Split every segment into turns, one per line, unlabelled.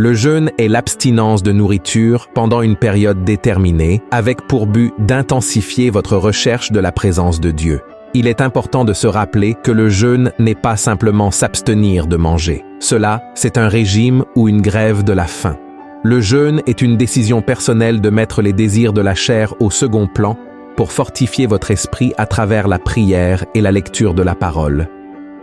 Le jeûne est l'abstinence de nourriture pendant une période déterminée, avec pour but d'intensifier votre recherche de la présence de Dieu. Il est important de se rappeler que le jeûne n'est pas simplement s'abstenir de manger. Cela, c'est un régime ou une grève de la faim. Le jeûne est une décision personnelle de mettre les désirs de la chair au second plan pour fortifier votre esprit à travers la prière et la lecture de la parole.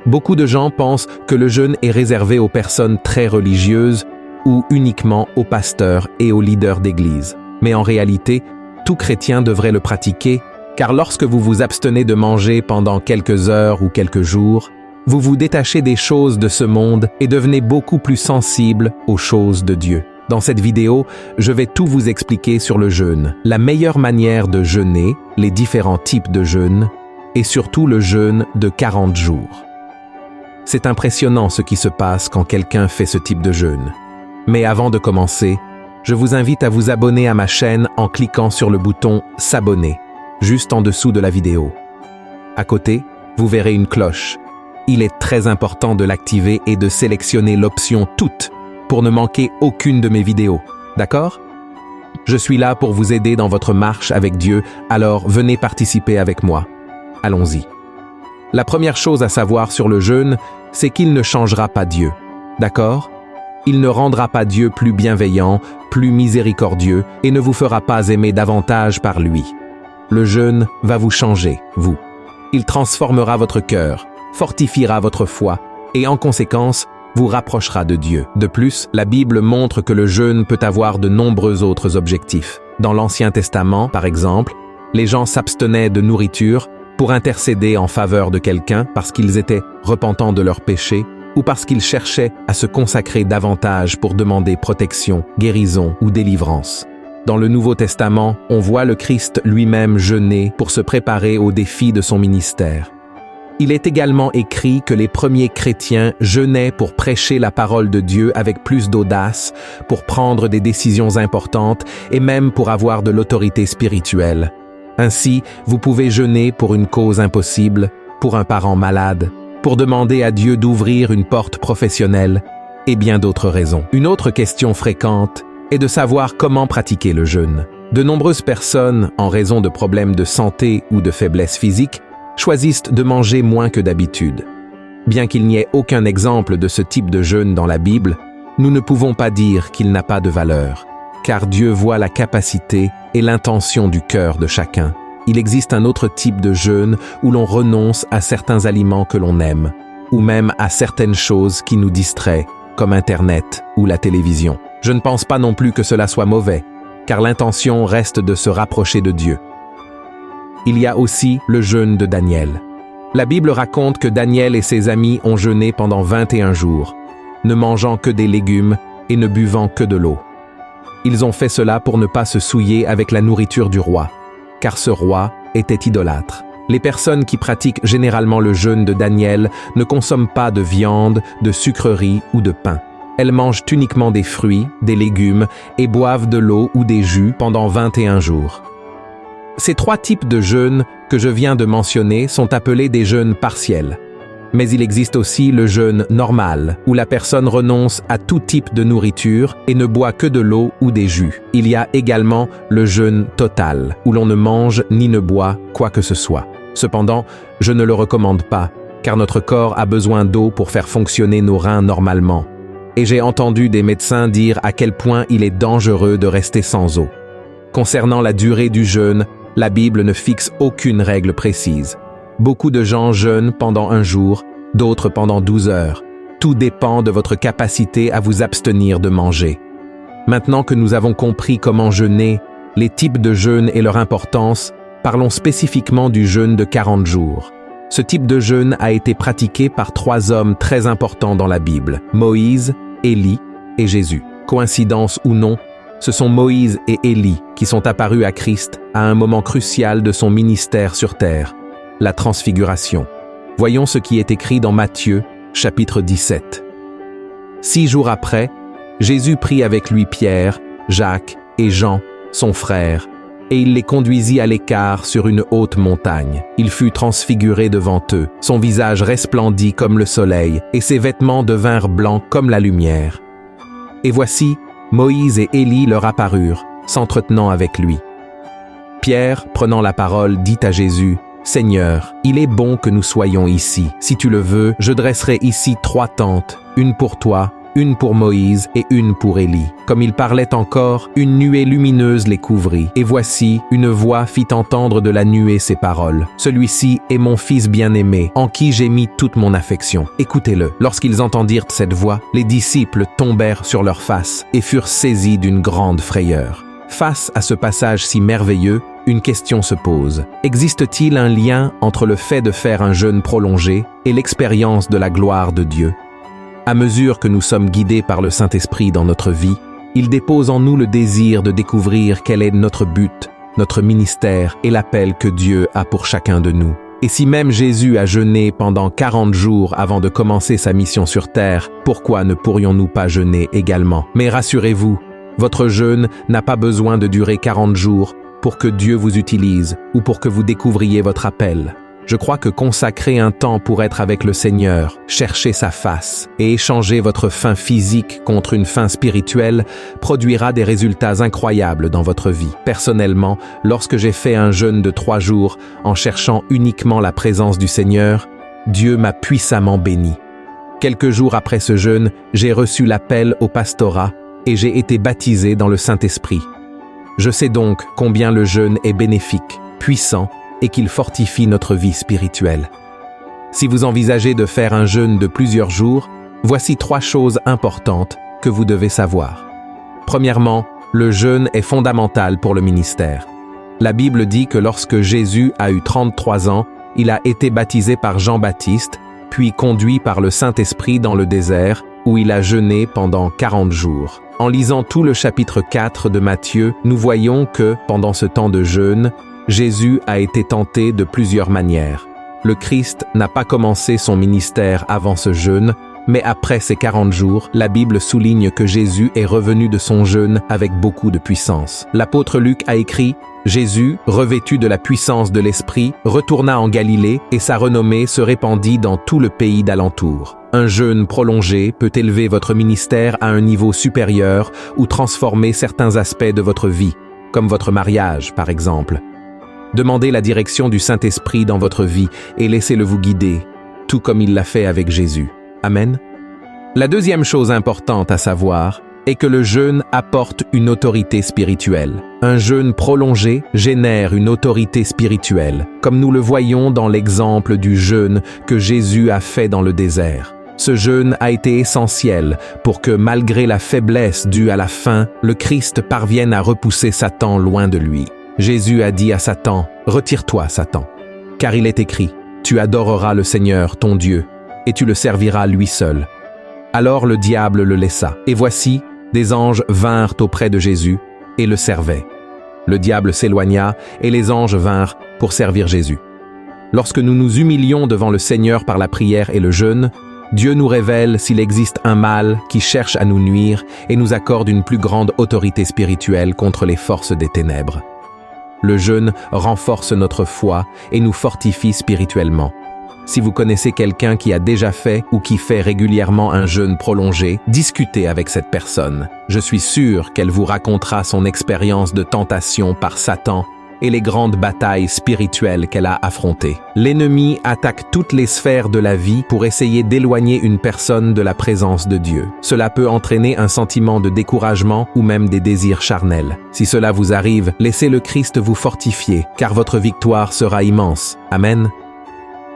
Beaucoup de gens pensent que le jeûne est réservé aux personnes très religieuses ou uniquement aux pasteurs et aux leaders d'église. Mais en réalité, tout chrétien devrait le pratiquer, car lorsque vous vous abstenez de manger pendant quelques heures ou quelques jours, vous vous détachez des choses de ce monde et devenez beaucoup plus sensible aux choses de Dieu. Dans cette vidéo, je vais tout vous expliquer sur le jeûne, la meilleure manière de jeûner, les différents types de jeûne, et surtout le jeûne de 40 jours. C'est impressionnant ce qui se passe quand quelqu'un fait ce type de jeûne. Mais avant de commencer, je vous invite à vous abonner à ma chaîne en cliquant sur le bouton « S'abonner » juste en dessous de la vidéo. À côté, vous verrez une cloche. Il est très important de l'activer et de sélectionner l'option « Toutes » pour ne manquer aucune de mes vidéos. D'accord? Je suis là pour vous aider dans votre marche avec Dieu, alors venez participer avec moi. Allons-y. La première chose à savoir sur le jeûne, c'est qu'il ne changera pas Dieu. D'accord? Il ne rendra pas Dieu plus bienveillant, plus miséricordieux et ne vous fera pas aimer davantage par lui. Le jeûne va vous changer, vous. Il transformera votre cœur, fortifiera votre foi et en conséquence, vous rapprochera de Dieu. De plus, la Bible montre que le jeûne peut avoir de nombreux autres objectifs. Dans l'Ancien Testament, par exemple, les gens s'abstenaient de nourriture pour intercéder en faveur de quelqu'un parce qu'ils étaient repentants de leurs péchés ou parce qu'ils cherchaient à se consacrer davantage pour demander protection, guérison ou délivrance. Dans le Nouveau Testament, on voit le Christ lui-même jeûner pour se préparer aux défis de son ministère. Il est également écrit que les premiers chrétiens jeûnaient pour prêcher la parole de Dieu avec plus d'audace, pour prendre des décisions importantes et même pour avoir de l'autorité spirituelle. Ainsi, vous pouvez jeûner pour une cause impossible, pour un parent malade, pour demander à Dieu d'ouvrir une porte professionnelle et bien d'autres raisons. Une autre question fréquente est de savoir comment pratiquer le jeûne. De nombreuses personnes, en raison de problèmes de santé ou de faiblesse physique, choisissent de manger moins que d'habitude. Bien qu'il n'y ait aucun exemple de ce type de jeûne dans la Bible, nous ne pouvons pas dire qu'il n'a pas de valeur, car Dieu voit la capacité et l'intention du cœur de chacun. Il existe un autre type de jeûne où l'on renonce à certains aliments que l'on aime, ou même à certaines choses qui nous distraient, comme Internet ou la télévision. Je ne pense pas non plus que cela soit mauvais, car l'intention reste de se rapprocher de Dieu. Il y a aussi le jeûne de Daniel. La Bible raconte que Daniel et ses amis ont jeûné pendant 21 jours, ne mangeant que des légumes et ne buvant que de l'eau. Ils ont fait cela pour ne pas se souiller avec la nourriture du roi, car ce roi était idolâtre. Les personnes qui pratiquent généralement le jeûne de Daniel ne consomment pas de viande, de sucreries ou de pain. Elles mangent uniquement des fruits, des légumes et boivent de l'eau ou des jus pendant 21 jours. Ces trois types de jeûnes que je viens de mentionner sont appelés des jeûnes partiels. Mais il existe aussi le jeûne normal, où la personne renonce à tout type de nourriture et ne boit que de l'eau ou des jus. Il y a également le jeûne total, où l'on ne mange ni ne boit quoi que ce soit. Cependant, je ne le recommande pas, car notre corps a besoin d'eau pour faire fonctionner nos reins normalement. Et j'ai entendu des médecins dire à quel point il est dangereux de rester sans eau. Concernant la durée du jeûne, la Bible ne fixe aucune règle précise. Beaucoup de gens jeûnent pendant un jour, d'autres pendant 12 heures. Tout dépend de votre capacité à vous abstenir de manger. Maintenant que nous avons compris comment jeûner, les types de jeûne et leur importance, parlons spécifiquement du jeûne de 40 jours. Ce type de jeûne a été pratiqué par 3 hommes très importants dans la Bible, Moïse, Élie et Jésus. Coïncidence ou non, ce sont Moïse et Élie qui sont apparus à Christ à un moment crucial de son ministère sur terre, la transfiguration. Voyons ce qui est écrit dans Matthieu, chapitre 17. 6 jours après, Jésus prit avec lui Pierre, Jacques et Jean, son frère, et il les conduisit à l'écart sur une haute montagne. Il fut transfiguré devant eux, son visage resplendit comme le soleil, et ses vêtements devinrent blancs comme la lumière. Et voici, Moïse et Élie leur apparurent, s'entretenant avec lui. Pierre, prenant la parole, dit à Jésus, « Seigneur, il est bon que nous soyons ici. Si tu le veux, je dresserai ici 3 tentes, une pour toi, une pour Moïse et une pour Élie. » Comme il parlait encore, une nuée lumineuse les couvrit. Et voici, une voix fit entendre de la nuée ces paroles. « Celui-ci est mon fils bien-aimé, en qui j'ai mis toute mon affection. Écoutez-le. » Lorsqu'ils entendirent cette voix, les disciples tombèrent sur leurs faces et furent saisis d'une grande frayeur. Face à ce passage si merveilleux, une question se pose. Existe-t-il un lien entre le fait de faire un jeûne prolongé et l'expérience de la gloire de Dieu? À mesure que nous sommes guidés par le Saint-Esprit dans notre vie, il dépose en nous le désir de découvrir quel est notre but, notre ministère et l'appel que Dieu a pour chacun de nous. Et si même Jésus a jeûné pendant 40 jours avant de commencer sa mission sur terre, pourquoi ne pourrions-nous pas jeûner également? Mais rassurez-vous, votre jeûne n'a pas besoin de durer 40 jours pour que Dieu vous utilise ou pour que vous découvriez votre appel. Je crois que consacrer un temps pour être avec le Seigneur, chercher sa face et échanger votre faim physique contre une faim spirituelle produira des résultats incroyables dans votre vie. Personnellement, lorsque j'ai fait un jeûne de 3 jours en cherchant uniquement la présence du Seigneur, Dieu m'a puissamment béni. Quelques jours après ce jeûne, j'ai reçu l'appel au pastorat et j'ai été baptisé dans le Saint-Esprit. Je sais donc combien le jeûne est bénéfique, puissant et qu'il fortifie notre vie spirituelle. Si vous envisagez de faire un jeûne de plusieurs jours, voici 3 choses importantes que vous devez savoir. Premièrement, le jeûne est fondamental pour le ministère. La Bible dit que lorsque Jésus a eu 33 ans, il a été baptisé par Jean-Baptiste, puis conduit par le Saint-Esprit dans le désert, où il a jeûné pendant 40 jours. En lisant tout le chapitre 4 de Matthieu, nous voyons que, pendant ce temps de jeûne, Jésus a été tenté de plusieurs manières. Le Christ n'a pas commencé son ministère avant ce jeûne, mais après ces 40 jours, la Bible souligne que Jésus est revenu de son jeûne avec beaucoup de puissance. L'apôtre Luc a écrit « Jésus, revêtu de la puissance de l'Esprit, retourna en Galilée et sa renommée se répandit dans tout le pays d'alentour. » Un jeûne prolongé peut élever votre ministère à un niveau supérieur ou transformer certains aspects de votre vie, comme votre mariage par exemple. Demandez la direction du Saint-Esprit dans votre vie et laissez-le vous guider, tout comme il l'a fait avec Jésus. Amen. La deuxième chose importante à savoir est que le jeûne apporte une autorité spirituelle. Un jeûne prolongé génère une autorité spirituelle, comme nous le voyons dans l'exemple du jeûne que Jésus a fait dans le désert. Ce jeûne a été essentiel pour que, malgré la faiblesse due à la faim, le Christ parvienne à repousser Satan loin de lui. Jésus a dit à Satan, « Retire-toi, Satan, car il est écrit, tu adoreras le Seigneur, ton Dieu, et tu le serviras lui seul. » Alors le diable le laissa, et voici, des anges vinrent auprès de Jésus et le servaient. Le diable s'éloigna, et les anges vinrent pour servir Jésus. Lorsque nous nous humilions devant le Seigneur par la prière et le jeûne, Dieu nous révèle s'il existe un mal qui cherche à nous nuire et nous accorde une plus grande autorité spirituelle contre les forces des ténèbres. Le jeûne renforce notre foi et nous fortifie spirituellement. Si vous connaissez quelqu'un qui a déjà fait ou qui fait régulièrement un jeûne prolongé, discutez avec cette personne. Je suis sûr qu'elle vous racontera son expérience de tentation par Satan et les grandes batailles spirituelles qu'elle a affrontées. L'ennemi attaque toutes les sphères de la vie pour essayer d'éloigner une personne de la présence de Dieu. Cela peut entraîner un sentiment de découragement ou même des désirs charnels. Si cela vous arrive, laissez le Christ vous fortifier, car votre victoire sera immense. Amen.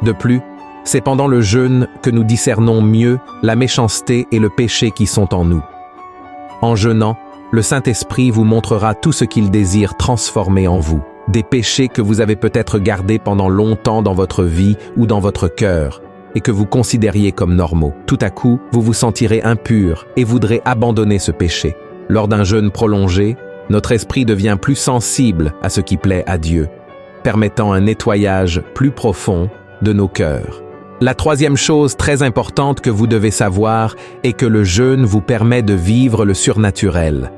De plus, c'est pendant le jeûne que nous discernons mieux la méchanceté et le péché qui sont en nous. En jeûnant, le Saint-Esprit vous montrera tout ce qu'il désire transformer en vous. Des péchés que vous avez peut-être gardés pendant longtemps dans votre vie ou dans votre cœur et que vous considériez comme normaux. Tout à coup, vous vous sentirez impur et voudrez abandonner ce péché. Lors d'un jeûne prolongé, notre esprit devient plus sensible à ce qui plaît à Dieu, permettant un nettoyage plus profond de nos cœurs. La troisième chose très importante que vous devez savoir est que le jeûne vous permet de vivre le surnaturel.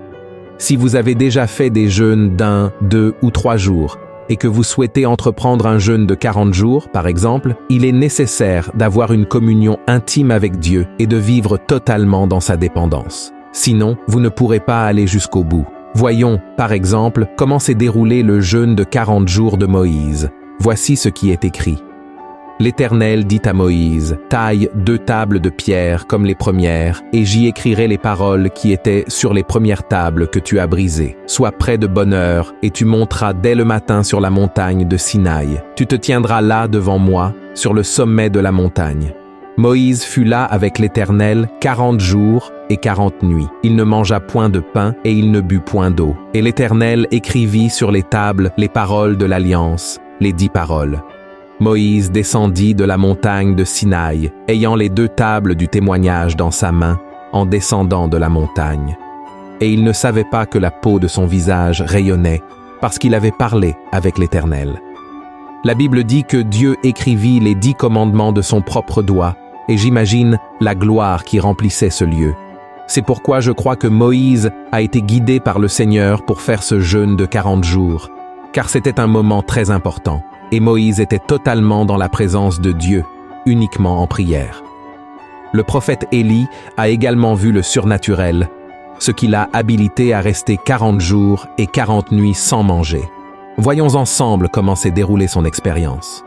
Si vous avez déjà fait des jeûnes d'1, 2 ou 3 jours et que vous souhaitez entreprendre un jeûne de 40 jours, par exemple, il est nécessaire d'avoir une communion intime avec Dieu et de vivre totalement dans sa dépendance. Sinon, vous ne pourrez pas aller jusqu'au bout. Voyons, par exemple, comment s'est déroulé le jeûne de 40 jours de Moïse. Voici ce qui est écrit. L'Éternel dit à Moïse, « Taille 2 tables de pierre comme les premières, et j'y écrirai les paroles qui étaient sur les premières tables que tu as brisées. Sois prêt de bonne heure, et tu monteras dès le matin sur la montagne de Sinaï. Tu te tiendras là devant moi, sur le sommet de la montagne. » Moïse fut là avec l'Éternel 40 jours et 40 nuits. Il ne mangea point de pain et il ne but point d'eau. Et l'Éternel écrivit sur les tables les paroles de l'Alliance, les 10 paroles. Moïse descendit de la montagne de Sinaï, ayant les 2 tables du témoignage dans sa main, en descendant de la montagne. Et il ne savait pas que la peau de son visage rayonnait, parce qu'il avait parlé avec l'Éternel. La Bible dit que Dieu écrivit les 10 commandements de son propre doigt, et j'imagine la gloire qui remplissait ce lieu. C'est pourquoi je crois que Moïse a été guidé par le Seigneur pour faire ce jeûne de 40 jours, car c'était un moment très important, et Moïse était totalement dans la présence de Dieu, uniquement en prière. Le prophète Élie a également vu le surnaturel, ce qui l'a habilité à rester 40 jours et 40 nuits sans manger. Voyons ensemble comment s'est déroulée son expérience.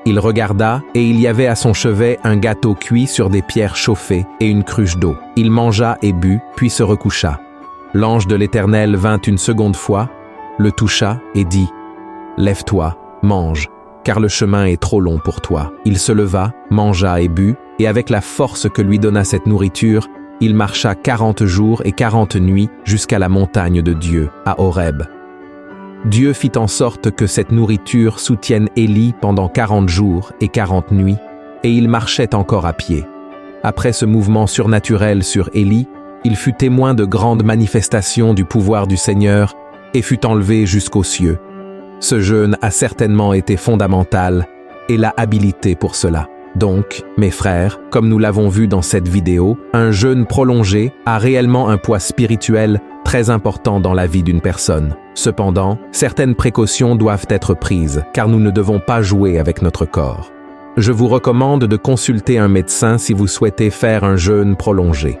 Il regarda, et il y avait à son chevet un gâteau cuit sur des pierres chauffées et une cruche d'eau. Il mangea et but, puis se recoucha. L'ange de l'Éternel vint une seconde fois, le toucha et dit « Lève-toi, mange, car le chemin est trop long pour toi. » Il se leva, mangea et but, et avec la force que lui donna cette nourriture, il marcha 40 jours et 40 nuits jusqu'à la montagne de Dieu, à Horeb. Dieu fit en sorte que cette nourriture soutienne Élie pendant 40 jours et 40 nuits, et il marchait encore à pied. Après ce mouvement surnaturel sur Élie, il fut témoin de grandes manifestations du pouvoir du Seigneur et fut enlevé jusqu'aux cieux. Ce jeûne a certainement été fondamental et l'a habilité pour cela. Donc, mes frères, comme nous l'avons vu dans cette vidéo, un jeûne prolongé a réellement un poids spirituel très important dans la vie d'une personne. Cependant, certaines précautions doivent être prises, car nous ne devons pas jouer avec notre corps. Je vous recommande de consulter un médecin si vous souhaitez faire un jeûne prolongé.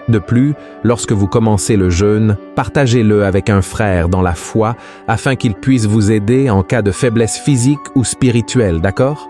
De plus, lorsque vous commencez le jeûne, partagez-le avec un frère dans la foi afin qu'il puisse vous aider en cas de faiblesse physique ou spirituelle, d'accord?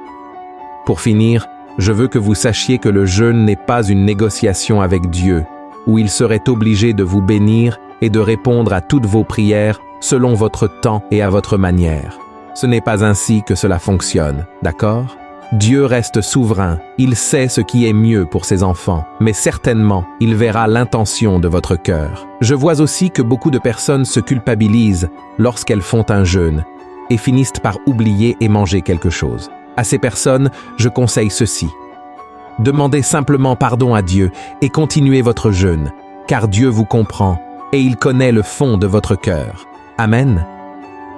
Pour finir, je veux que vous sachiez que le jeûne n'est pas une négociation avec Dieu, où il serait obligé de vous bénir et de répondre à toutes vos prières selon votre temps et à votre manière. Ce n'est pas ainsi que cela fonctionne, d'accord? Dieu reste souverain, il sait ce qui est mieux pour ses enfants, mais certainement, il verra l'intention de votre cœur. Je vois aussi que beaucoup de personnes se culpabilisent lorsqu'elles font un jeûne et finissent par oublier et manger quelque chose. À ces personnes, je conseille ceci. Demandez simplement pardon à Dieu et continuez votre jeûne, car Dieu vous comprend et il connaît le fond de votre cœur. Amen.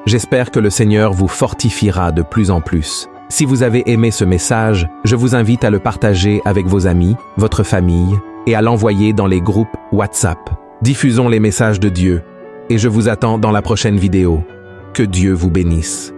J'espère que le Seigneur vous fortifiera de plus en plus. Si vous avez aimé ce message, je vous invite à le partager avec vos amis, votre famille et à l'envoyer dans les groupes WhatsApp. Diffusons les messages de Dieu et je vous attends dans la prochaine vidéo. Que Dieu vous bénisse.